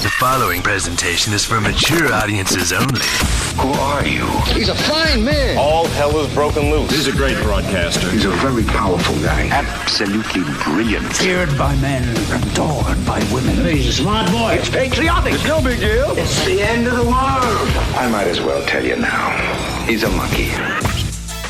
The following presentation is for mature audiences only. Who are you? He's a fine man. All hell is broken loose. He's a great broadcaster. He's a very powerful guy. Absolutely brilliant. Feared by men, adored by women. He's a smart boy. It's patriotic. It's no big deal. It's the end of the world. I might as well tell you now. He's a monkey.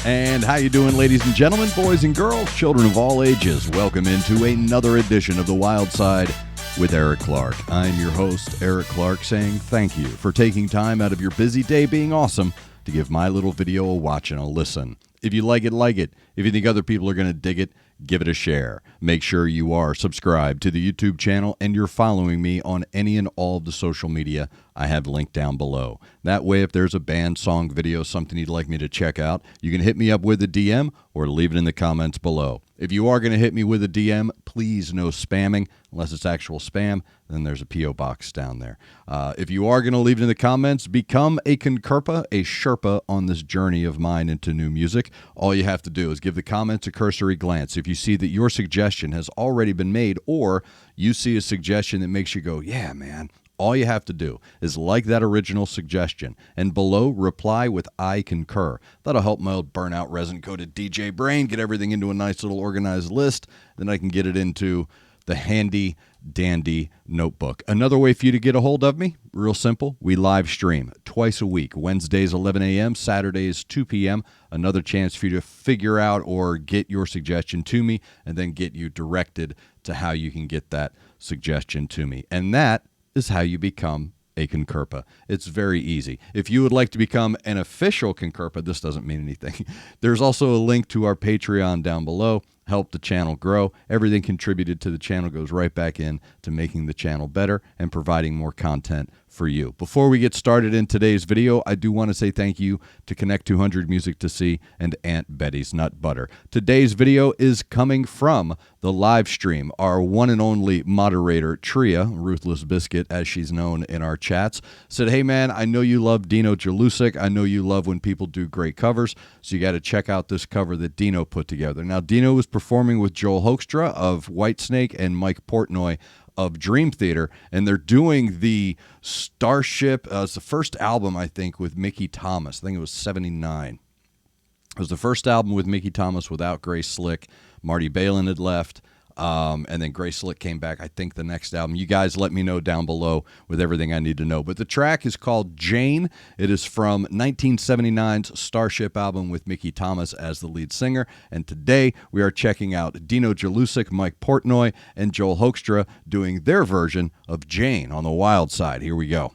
And how you doing, ladies and gentlemen, boys and girls, children of all ages? Welcome into another edition of the Wyldeside with Eric Clark. I'm your host, Eric Clark, saying thank you for taking time out of your busy day being awesome to give my little video a watch and a listen. If you like it, like it. If you think other people are going to dig it, give it a share. Make sure you are subscribed to the YouTube channel and you're following me on any and all of the social media I have linked down below. That way, if there's a band, song, video, something you'd like me to check out, you can hit me up with a DM or leave it in the comments below. If you are going to hit me with a DM, please no spamming. Unless it's actual spam, then there's a P.O. box down there. If you are going to leave it in the comments, become a CONCURPA, a Sherpa on this journey of mine into new music. All you have to do is give the comments a cursory glance. If you see that your suggestion has already been made or you see a suggestion that makes you go, yeah, man, all you have to do is like that original suggestion and below reply with I concur. That'll help my old burnout resin-coated DJ brain get everything into a nice little organized list. Then I can get it into the handy dandy notebook. Another way for you to get a hold of me, real simple, we live stream twice a week. Wednesdays 11 a.m., Saturdays 2 p.m. Another chance for you to figure out or get your suggestion to me and then get you directed to how you can get that suggestion to me. And that is how you become a CONCURPA. It's very easy. If you would like to become an official CONCURPA, this doesn't mean anything. There's also a link to our Patreon down below. Help the channel grow. Everything contributed to the channel goes right back in to making the channel better and providing more content for you. Before we get started in today's video, I do want to say thank you to Connect 200 Music to See and Aunt Betty's Nut Butter. Today's video is coming from the live stream. Our one and only moderator, Tria, Ruthless Biscuit, as she's known in our chats, said, hey man, I know you love DINO Jelusick. I know you love when people do great covers, so you got to check out this cover that DINO put together. Now, DINO was performing with Joel HOEKSTRA of Whitesnake and Mike Portnoy of Dream Theater, and they're doing the Starship. It's the first album, I think, with Mickey Thomas. I think it was 79. It was the first album with Mickey Thomas without Grace Slick. Marty Balin had left, and then Grace Slick came back, I think, the next album. You guys let me know down below with everything I need to know. But the track is called Jane. It is from 1979's Starship album with Mickey Thomas as the lead singer. And today we are checking out DINO Jelusick, Mike Portnoy, and Joel HOEKSTRA doing their version of Jane on the Wyldeside. Here we go.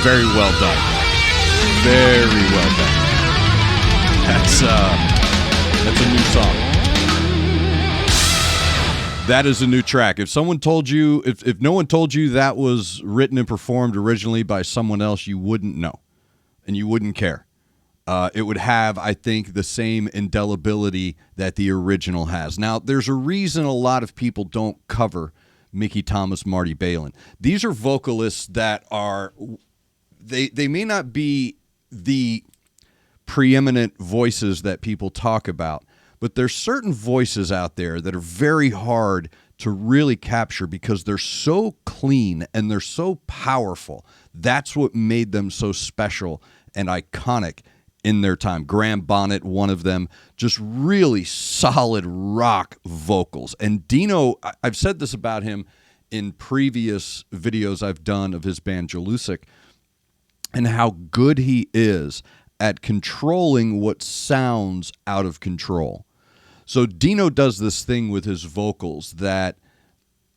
Very well done. Very well done. That's a new song. That is a new track. If someone told you, if no one told you that was written and performed originally by someone else, you wouldn't know, and you wouldn't care. It would have, I think, the same indelibility that the original has. Now, there's a reason a lot of people don't cover Mickey Thomas, Marty Balin. These are vocalists that are, they may not be the preeminent voices that people talk about, but there's certain voices out there that are very hard to really capture because they're so clean and they're so powerful. That's what made them so special and iconic in their time. Graham Bonnet, one of them, just really solid rock vocals. And DINO, I've said this about him in previous videos I've done of his band Jelusick, and how good he is at controlling what sounds out of control. So DINO does this thing with his vocals that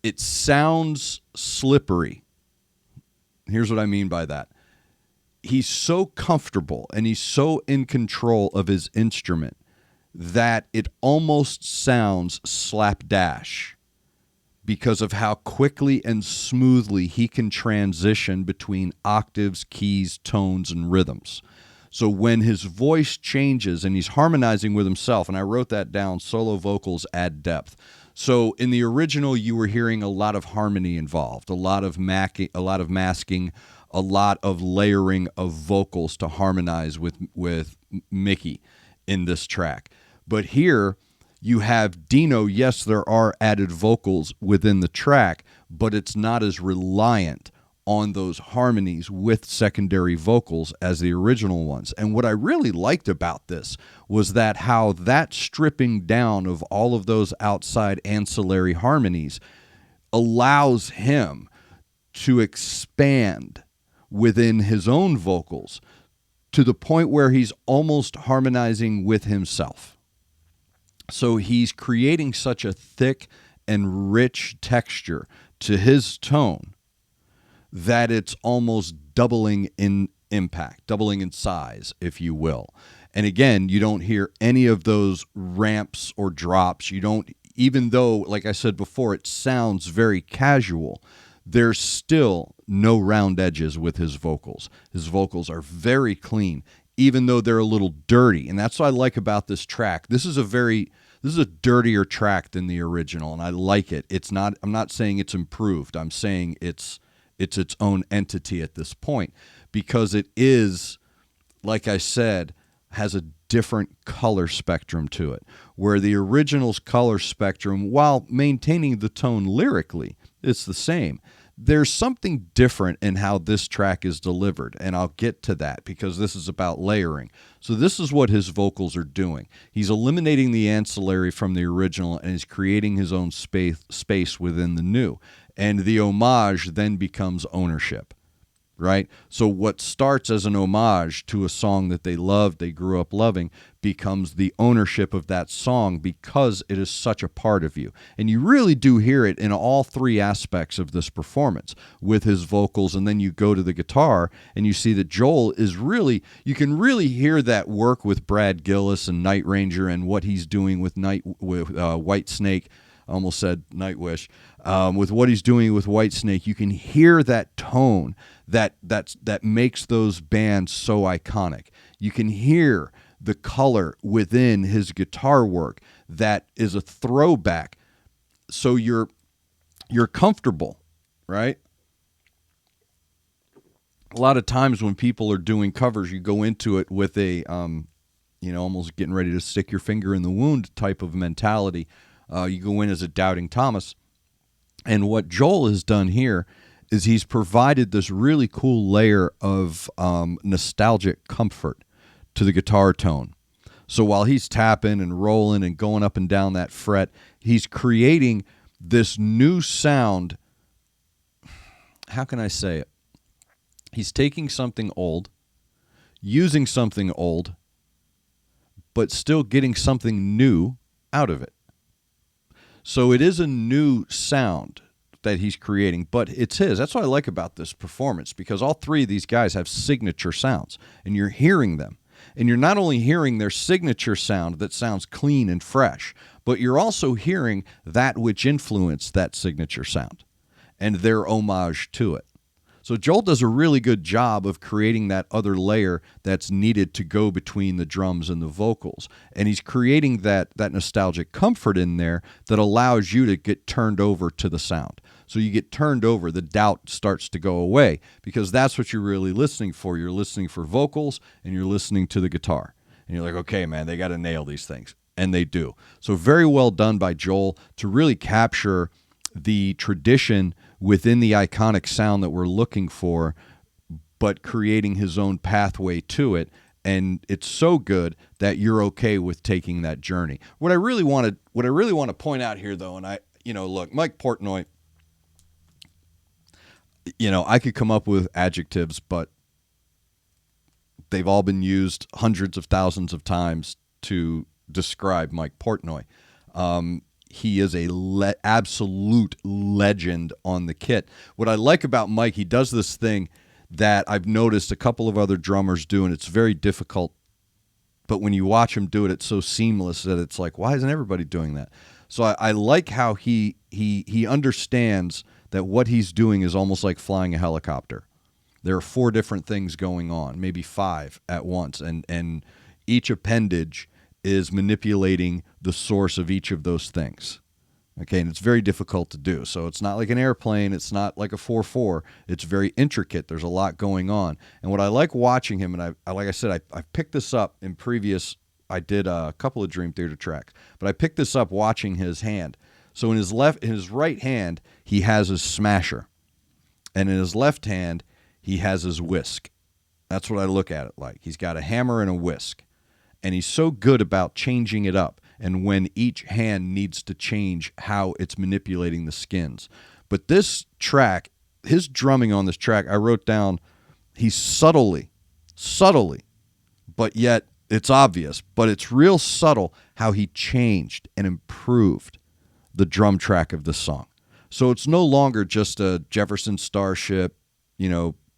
it sounds slippery. Here's what I mean by that. He's so comfortable and he's so in control of his instrument that it almost sounds slapdash because of how quickly and smoothly he can transition between octaves, keys, tones, and rhythms. So when his voice changes and he's harmonizing with himself, and I wrote that down, solo vocals add depth. So in the original, you were hearing a lot of harmony involved, a lot of masking, a lot of layering of vocals to harmonize with Mickey in this track. But here you have DINO. Yes, there are added vocals within the track, but it's not as reliant on those harmonies with secondary vocals as the original ones. And what I really liked about this was that how that stripping down of all of those outside ancillary harmonies allows him to expand within his own vocals to the point where he's almost harmonizing with himself. So he's creating such a thick and rich texture to his tone that it's almost doubling in impact, doubling in size, if you will. And again, you don't hear any of those ramps or drops. You don't, even though, like I said before, it sounds very casual, there's still no round edges with his vocals. His vocals are very clean, even though they're a little dirty. And that's what I like about this track. This is a dirtier track than the original, and I like it. I'm not saying it's improved. I'm saying it's its own entity at this point, because it is, like I said, has a different color spectrum to it, where the original's color spectrum, while maintaining the tone lyrically, it's the same. There's something different in how this track is delivered, and I'll get to that because this is about layering. So this is what his vocals are doing. He's eliminating the ancillary from the original and is creating his own space within the new. And the homage then becomes ownership, right? So what starts as an homage to a song that they loved, they grew up loving, becomes the ownership of that song because it is such a part of you. And you really do hear it in all three aspects of this performance with his vocals. And then you go to the guitar and you see that Joel is really, you can really hear that work with Brad Gillis and Night Ranger and what he's doing with White Snake. I almost said Nightwish. With what he's doing with Whitesnake, you can hear that tone that makes those bands so iconic. You can hear the color within his guitar work that is a throwback. So you're comfortable, right? A lot of times when people are doing covers, you go into it with a almost getting ready to stick your finger in the wound type of mentality. You go in as a doubting Thomas. And what Joel has done here is he's provided this really cool layer of nostalgic comfort to the guitar tone. So while he's tapping and rolling and going up and down that fret, he's creating this new sound. How can I say it? He's taking something old, using something old, but still getting something new out of it. So it is a new sound that he's creating, but it's his. That's what I like about this performance, because all three of these guys have signature sounds, and you're hearing them. And you're not only hearing their signature sound that sounds clean and fresh, but you're also hearing that which influenced that signature sound and their homage to it. So Joel does a really good job of creating that other layer that's needed to go between the drums and the vocals. And he's creating that nostalgic comfort in there that allows you to get turned over to the sound. So you get turned over, the doubt starts to go away, because that's what you're really listening for. You're listening for vocals, and you're listening to the guitar. And you're like, okay, man, they got to nail these things. And they do. So very well done by Joel to really capture the tradition within the iconic sound that we're looking for, but creating his own pathway to it. And it's so good that you're okay with taking that journey. What I really want to point out here, though, and look, Mike Portnoy, I could come up with adjectives, but they've all been used hundreds of thousands of times to describe Mike Portnoy. He is a absolute legend on the kit. What I like about Mike, he does this thing that I've noticed a couple of other drummers do, and it's very difficult. But when you watch him do it, it's so seamless that it's like, why isn't everybody doing that? So I like how he understands that what he's doing is almost like flying a helicopter. There are 4 different things going on, maybe 5 at once, and each appendage is manipulating the source of each of those things. Okay, and it's very difficult to do. So it's not like an airplane, it's not like a 4/4. It's very intricate. There's a lot going on. And what I like watching him, and like I said, I picked this up in previous, I did a couple of Dream Theater tracks, but I picked this up watching his hand. So in his right hand, he has his smasher. And in his left hand, he has his whisk. That's what I look at it like. He's got a hammer and a whisk. And he's so good about changing it up and when each hand needs to change how it's manipulating the skins. But this track, his drumming on this track, I wrote down, he's subtly, but yet it's obvious, but it's real subtle how he changed and improved the drum track of the song. So it's no longer just a Jefferson Starship,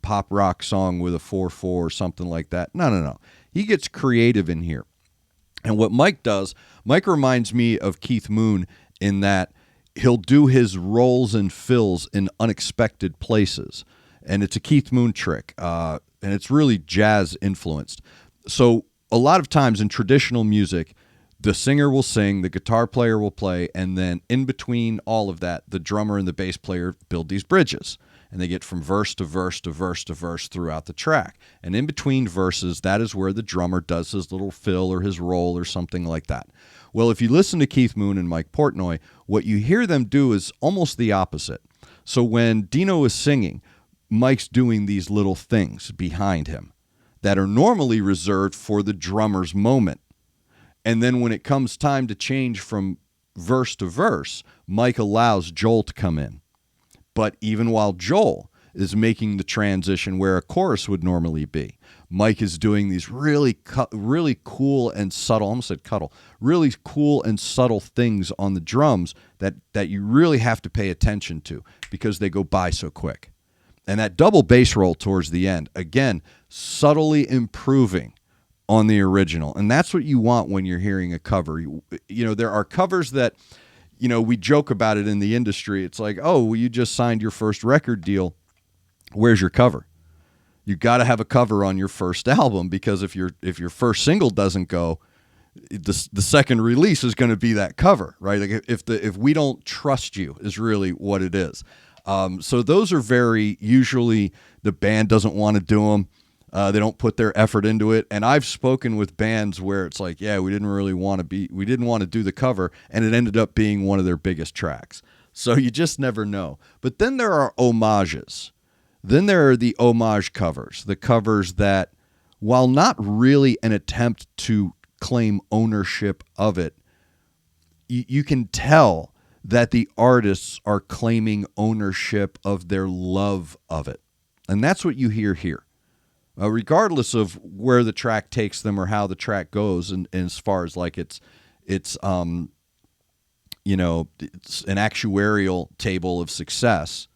pop rock song with a 4/4 or something like that. No. He gets creative in here. And what Mike does, Mike reminds me of Keith Moon in that he'll do his rolls and fills in unexpected places. And it's a Keith Moon trick. And it's really jazz influenced. So a lot of times in traditional music, the singer will sing, the guitar player will play, and then in between all of that, the drummer and the bass player build these bridges. And they get from verse to verse to verse to verse throughout the track. And in between verses, that is where the drummer does his little fill or his roll or something like that. Well, if you listen to Keith Moon and Mike Portnoy, what you hear them do is almost the opposite. So when DINO is singing, Mike's doing these little things behind him that are normally reserved for the drummer's moment. And then when it comes time to change from verse to verse, Mike allows Joel to come in. But even while Joel is making the transition where a chorus would normally be, Mike is doing these really cool and subtle, I almost said cuddle, really cool and subtle things on the drums that you really have to pay attention to because they go by so quick. And that double bass roll towards the end, again, subtly improving on the original. And that's what you want when you're hearing a cover. There are covers that, we joke about it in the industry. It's like, oh, well, you just signed your first record deal. Where's your cover? You got to have a cover on your first album because if your first single doesn't go, the second release is going to be that cover, right? Like if we don't trust you is really what it is. So those are very usually the band doesn't want to do them. They don't put their effort into it. And I've spoken with bands where it's like, yeah, we didn't want to do the cover, and it ended up being one of their biggest tracks. So you just never know. But then there are homages. Then there are the homage covers, the covers that, while not really an attempt to claim ownership of it, you can tell that the artists are claiming ownership of their love of it. And that's what you hear here. Regardless of where the track takes them or how the track goes, and as far as like its it's an actuarial table of success,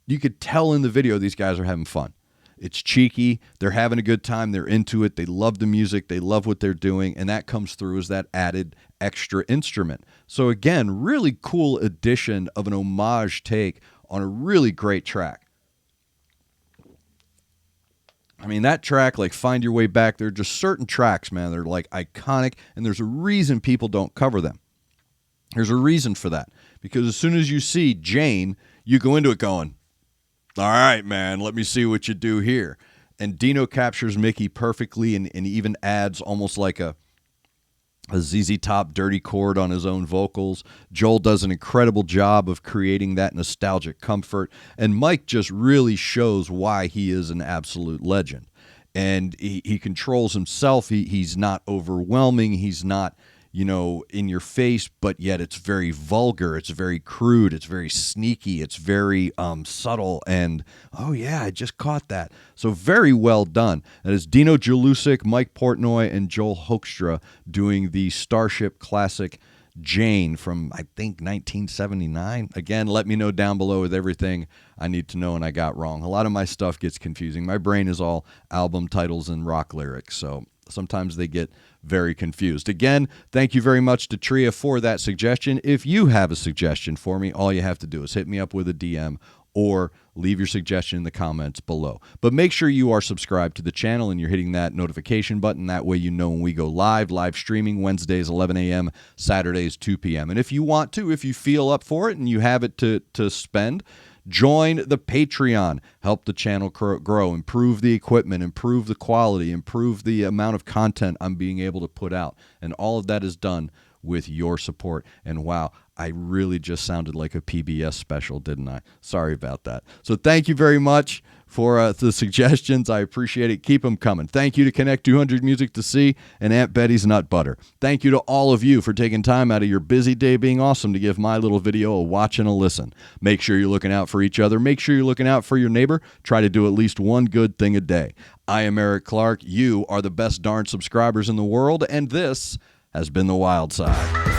you could tell in the video these guys are having fun. It's cheeky. They're having a good time. They're into it. They love the music. They love what they're doing. And that comes through as that added extra instrument. So again, really cool addition of an homage take on a really great track. I mean, that track, like Find Your Way Back, there are just certain tracks, man, they're like iconic, and there's a reason people don't cover them. There's a reason for that. Because as soon as you see Jane, you go into it going, all right, man, let me see what you do here. And DINO captures Mickey perfectly and even adds almost like a ZZ Top dirty chord on his own vocals. Joel does an incredible job of creating that nostalgic comfort. And Mike just really shows why he is an absolute legend. And he controls himself. He's not overwhelming. He's not, in your face, but yet it's very vulgar. It's very crude. It's very sneaky. It's very subtle. And, oh, yeah, I just caught that. So very well done. That is DINO Jelusick, Mike Portnoy, and Joel HOEKSTRA doing the Starship classic Jane from, I think, 1979. Again, let me know down below with everything I need to know and I got wrong. A lot of my stuff gets confusing. My brain is all album titles and rock lyrics, so sometimes they get very confused. Again, thank you very much to Tria for that suggestion. If you have a suggestion for me, all you have to do is hit me up with a DM or leave your suggestion in the comments below. But make sure you are subscribed to the channel and you're hitting that notification button. That way you know when we go live streaming Wednesdays 11 a.m., Saturdays 2 p.m. And if you want to, if you feel up for it and you have it to spend, join the Patreon. Help the channel grow, improve the equipment, improve the quality, improve the amount of content I'm being able to put out. And all of that is done with your support. And wow, I really just sounded like a PBS special, didn't I? Sorry about that. So thank you very much for the suggestions. I appreciate it. Keep them coming. Thank you to Connect 200 Music to See and Aunt Betty's Nut Butter. Thank you to all of you for taking time out of your busy day being awesome to give my little video a watch and a listen. Make sure you're looking out for each other. Make sure you're looking out for your neighbor. Try to do at least one good thing a day. I am Eric Clark. You are the best darn subscribers in the world, and this has been The Wyldeside.